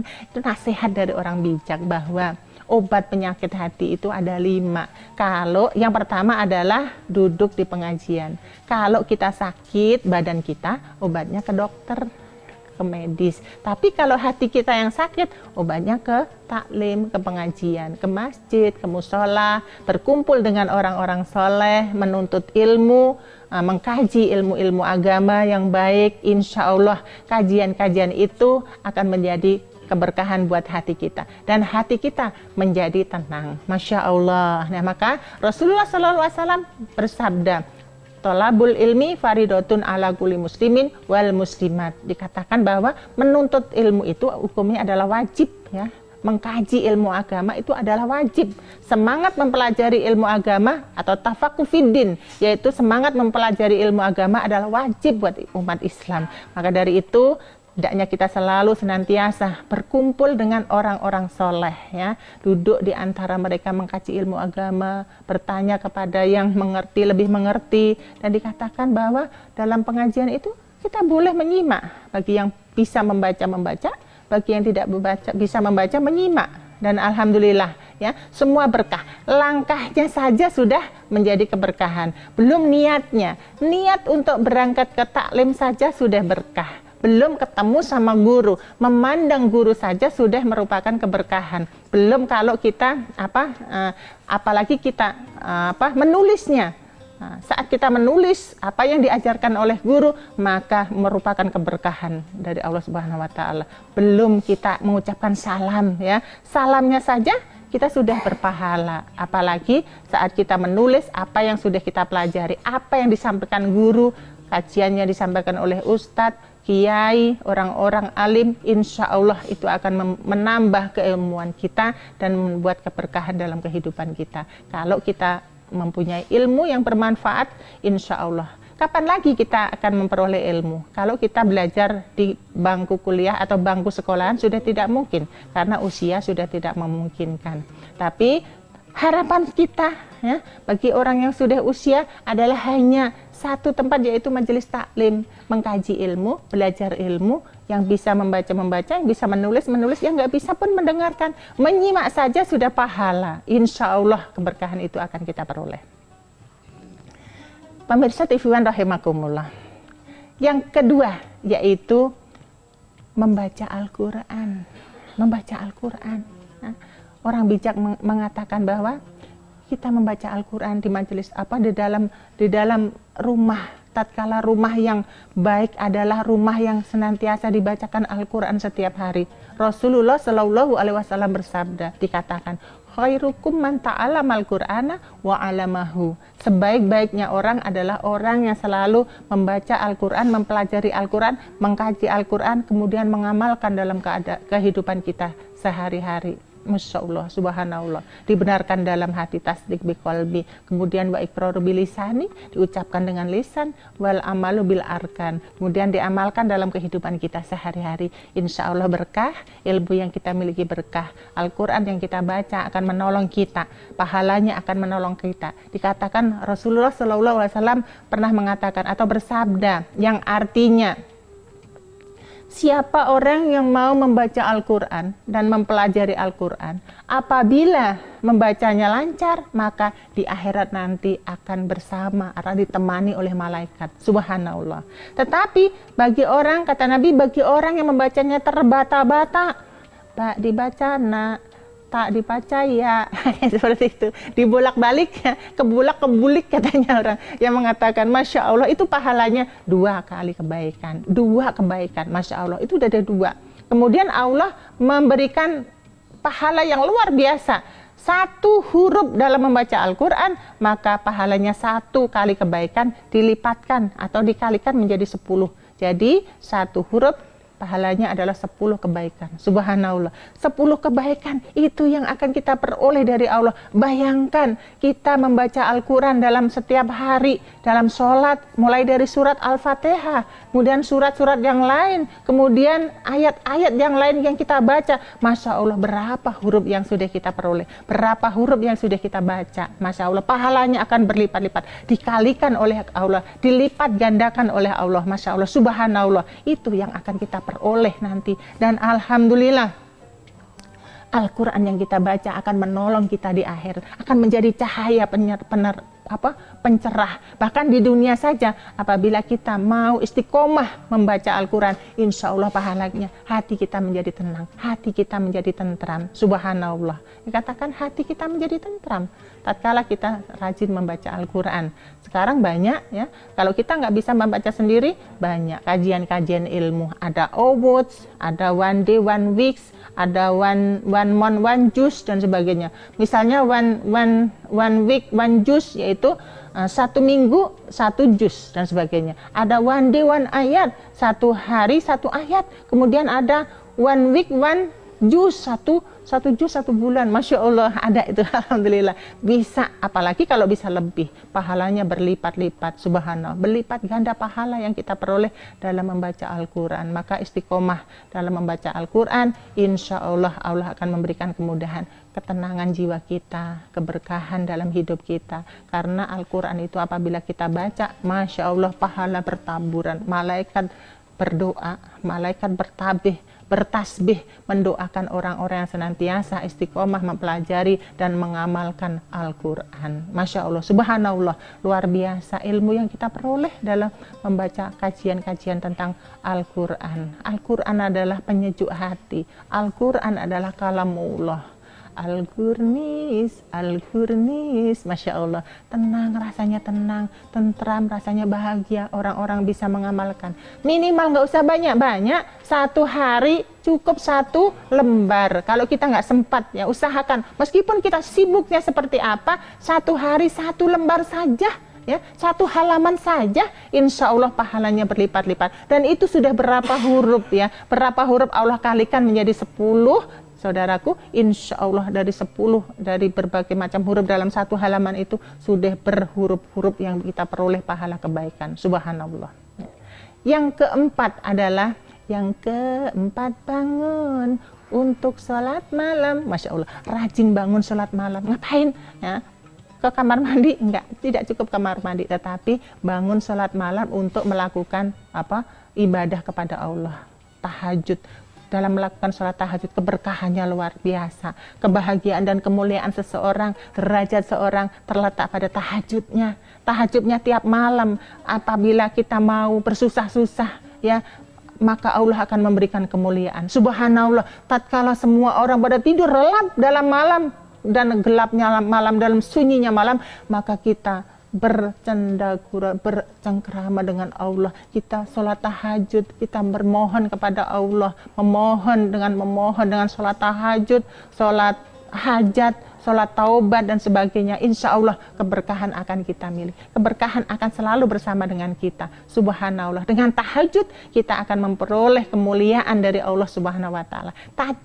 Itu nasihat dari orang bijak bahwa obat penyakit hati itu ada 5. Kalau yang pertama adalah duduk di pengajian. Kalau kita sakit badan kita, obatnya ke dokter, ke medis. Tapi kalau hati kita yang sakit, obatnya ke taklim, ke pengajian, ke masjid, ke musola, berkumpul dengan orang-orang soleh, menuntut ilmu, mengkaji ilmu-ilmu agama yang baik. Insya Allah kajian-kajian itu akan menjadi keberkahan buat hati kita dan hati kita menjadi tenang. Masya Allah. Nah, maka Rasulullah SAW bersabda, tolabul ilmi faridotun ala kulli muslimin wal muslimat. Dikatakan bahwa menuntut ilmu itu hukumnya adalah wajib, ya. Mengkaji ilmu agama itu adalah wajib. Semangat mempelajari ilmu agama atau tafakuh fiddin, yaitu semangat mempelajari ilmu agama adalah wajib buat umat Islam. Maka dari itu hendaknya kita selalu senantiasa berkumpul dengan orang-orang soleh, ya, duduk di antara mereka mengkaji ilmu agama, bertanya kepada yang mengerti, lebih mengerti, dan dikatakan bahwa dalam pengajian itu kita boleh menyimak, bagi yang bisa membaca, bagi yang tidak bisa membaca, menyimak. Dan alhamdulillah, ya, semua berkah. Langkahnya saja sudah menjadi keberkahan. Belum niatnya, niat untuk berangkat ke taklim saja sudah berkah. Belum ketemu sama guru, memandang guru saja sudah merupakan keberkahan. Belum kalau kita apalagi kita menulisnya. Saat kita menulis apa yang diajarkan oleh guru, maka merupakan keberkahan dari Allah Subhanahu wa taala. Belum kita mengucapkan salam, ya. Salamnya saja kita sudah berpahala. Apalagi saat kita menulis apa yang sudah kita pelajari, apa yang disampaikan guru, kajiannya disampaikan oleh ustadz, kiai, orang-orang alim, insya Allah itu akan menambah keilmuan kita dan membuat keberkahan dalam kehidupan kita. Kalau kita mempunyai ilmu yang bermanfaat, insya Allah. Kapan lagi kita akan memperoleh ilmu? Kalau kita belajar di bangku kuliah atau bangku sekolahan sudah tidak mungkin, karena usia sudah tidak memungkinkan. Tapi harapan kita, ya, bagi orang yang sudah usia adalah hanya satu tempat, yaitu majelis taklim, mengkaji ilmu, belajar ilmu, yang bisa membaca, yang bisa menulis, yang nggak bisa pun mendengarkan. Menyimak saja sudah pahala. Insya Allah keberkahan itu akan kita peroleh. Pemirsa TV One rahimakumullah. Yang kedua, yaitu membaca Al-Quran. Membaca Al-Quran. Nah, orang bijak mengatakan bahwa kita membaca Al-Quran di majelis di dalam rumah, tatkala rumah yang baik adalah rumah yang senantiasa dibacakan Al-Quran setiap hari. Rasulullah Shallallahu Alaihi Wasallam bersabda, dikatakan, khairukum man ta'alamal Qur'ana wa 'alamahu. Sebaik-baiknya orang adalah orang yang selalu membaca Al-Quran, mempelajari Al-Quran, mengkaji Al-Quran, kemudian mengamalkan dalam kehidupan kita sehari-hari. Masya Allah, subhanallah, dibenarkan dalam hati, tasdik bi qalbi, kemudian wa iqraru bil lisani, diucapkan dengan lisan, wal amalu bil arkan, kemudian diamalkan dalam kehidupan kita sehari-hari. Insya Allah berkah, ilmu yang kita miliki berkah, Al-Quran yang kita baca akan menolong kita, pahalanya akan menolong kita. Dikatakan Rasulullah SAW pernah mengatakan atau bersabda yang artinya, siapa orang yang mau membaca Al-Quran dan mempelajari Al-Quran, apabila membacanya lancar, maka di akhirat nanti akan bersama, akan ditemani oleh malaikat. Subhanallah. Tetapi bagi orang, kata Nabi, bagi orang yang membacanya terbata-bata, dibaca nak, tak dibaca ya, seperti itu, dibolak-balik, kebulik katanya orang yang mengatakan, Masya Allah, itu pahalanya 2 kali kebaikan, 2 kebaikan, Masya Allah, itu udah ada 2. Kemudian Allah memberikan pahala yang luar biasa, 1 huruf dalam membaca Al-Quran, maka pahalanya 1 kali kebaikan dilipatkan atau dikalikan menjadi 10. Jadi 1 huruf pahalanya adalah 10 kebaikan. Subhanallah, 10 kebaikan itu yang akan kita peroleh dari Allah. Bayangkan kita membaca Al-Quran dalam setiap hari, dalam sholat, mulai dari surat Al-Fatihah, kemudian surat-surat yang lain, kemudian ayat-ayat yang lain yang kita baca. Masya Allah, berapa huruf yang sudah kita peroleh, berapa huruf yang sudah kita baca. Masya Allah, pahalanya akan berlipat-lipat, dikalikan oleh Allah, dilipat gandakan oleh Allah. Masya Allah, subhanallah, itu yang akan kita peroleh nanti. Dan alhamdulillah, Al-Quran yang kita baca akan menolong kita di akhir, akan menjadi cahaya pencerah. Bahkan di dunia saja, apabila kita mau istiqomah membaca Al-Quran, insya Allah pahalanya hati kita menjadi tenang, hati kita menjadi tentram. Subhanallah, dikatakan hati kita menjadi tentram tatkala kita rajin membaca Al-Quran. Sekarang banyak ya, kalau kita nggak bisa membaca sendiri, banyak kajian-kajian ilmu, ada awards, ada one day one weeks, ada one month one juz dan sebagainya. Misalnya one week one juz, yaitu satu minggu satu juz dan sebagainya. Ada one day one ayat, satu hari satu ayat. Kemudian ada one week one juz, satu juz satu bulan. Masya Allah, ada itu. Alhamdulillah bisa, apalagi kalau bisa lebih, pahalanya berlipat-lipat. Subhanallah, berlipat ganda pahala yang kita peroleh dalam membaca Al-Quran. Maka istiqomah dalam membaca Al-Quran, insya Allah Allah akan memberikan kemudahan, ketenangan jiwa kita, keberkahan dalam hidup kita. Karena Al-Quran itu apabila kita baca, Masya Allah pahala bertaburan. Malaikat berdoa, malaikat bertasbih mendoakan orang-orang yang senantiasa istiqomah mempelajari dan mengamalkan Al-Quran. Masya Allah, subhanallah, luar biasa ilmu yang kita peroleh dalam membaca kajian-kajian tentang Al-Quran. Al-Quran adalah penyejuk hati, Al-Quran adalah kalamullah. Al-Qurnis, Masya Allah, tenang, rasanya tenang, tentram, rasanya bahagia, orang-orang bisa mengamalkan. Minimal nggak usah banyak-banyak, satu hari cukup satu lembar. Kalau kita nggak sempat, ya usahakan, meskipun kita sibuknya seperti apa, satu hari satu lembar saja, ya, satu halaman saja, insya Allah pahalanya berlipat-lipat. Dan itu sudah berapa huruf ya, berapa huruf Allah kalikan menjadi 10. Saudaraku, insya Allah dari 10, dari berbagai macam huruf dalam satu halaman itu sudah berhuruf-huruf yang kita peroleh pahala kebaikan. Subhanallah. Yang keempat adalah, bangun untuk sholat malam. Masya Allah, rajin bangun sholat malam. Ngapain? Ya, ke kamar mandi? Enggak, tidak cukup kamar mandi, tetapi bangun sholat malam untuk melakukan ibadah kepada Allah. Tahajud. Dalam melakukan sholat tahajud, keberkahannya luar biasa. Kebahagiaan dan kemuliaan seseorang, derajat seorang terletak pada tahajudnya. Tahajudnya tiap malam. Apabila kita mau bersusah-susah, ya, maka Allah akan memberikan kemuliaan. Subhanallah, tatkala semua orang pada tidur relap dalam malam dan gelapnya malam, dalam sunyinya malam, maka kita bercengkrama dengan Allah, kita sholat tahajud, kita bermohon kepada Allah, memohon dengan sholat tahajud, sholat hajat, sholat taubat dan sebagainya. Insya Allah keberkahan akan kita milih, keberkahan akan selalu bersama dengan kita. Subhanallah, dengan tahajud kita akan memperoleh kemuliaan dari Allah Subhanahu wa Ta'ala.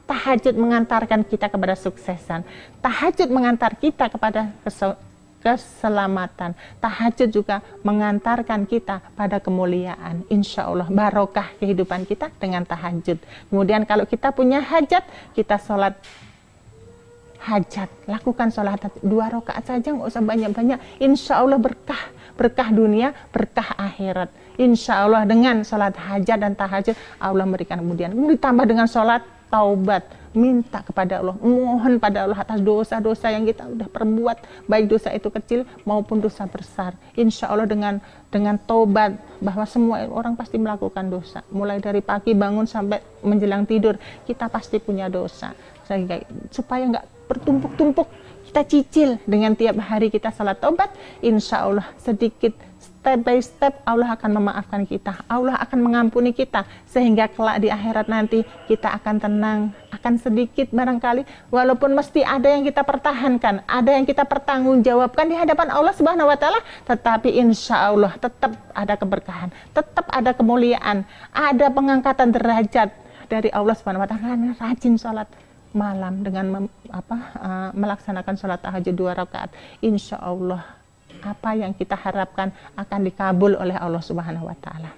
Tahajud mengantarkan kita kepada suksesan, tahajud mengantar kita kepada keselamatan. Tahajud juga mengantarkan kita pada kemuliaan. Insya Allah barokah kehidupan kita dengan tahajud. Kemudian kalau kita punya hajat, kita sholat hajat, lakukan sholat 2 rakaat saja, nggak usah banyak-banyak. Insya Allah berkah dunia, berkah akhirat. Insya Allah dengan sholat hajat dan tahajud, Allah memberikan kemudian. Ditambah dengan sholat taubat, minta kepada Allah, mohon pada Allah atas dosa-dosa yang kita sudah perbuat, baik dosa itu kecil maupun dosa besar. Insya Allah dengan taubat, bahwa semua orang pasti melakukan dosa, mulai dari pagi bangun sampai menjelang tidur, kita pasti punya dosa. Supaya nggak bertumpuk-tumpuk, kita cicil dengan tiap hari kita salat taubat, insya Allah sedikit, step by step Allah akan memaafkan kita, Allah akan mengampuni kita, sehingga kelak di akhirat nanti kita akan tenang, akan sedikit barangkali, walaupun mesti ada yang kita pertahankan, ada yang kita pertanggungjawabkan di hadapan Allah Subhanahu wa Ta'ala, tetapi insya Allah tetap ada keberkahan, tetap ada kemuliaan, ada pengangkatan derajat dari Allah Subhanahu wa Ta'ala karena rajin sholat malam dengan melaksanakan sholat tahajud 2 rakaat. Insya Allah apa yang kita harapkan akan dikabul oleh Allah Subhanahu wa Ta'ala.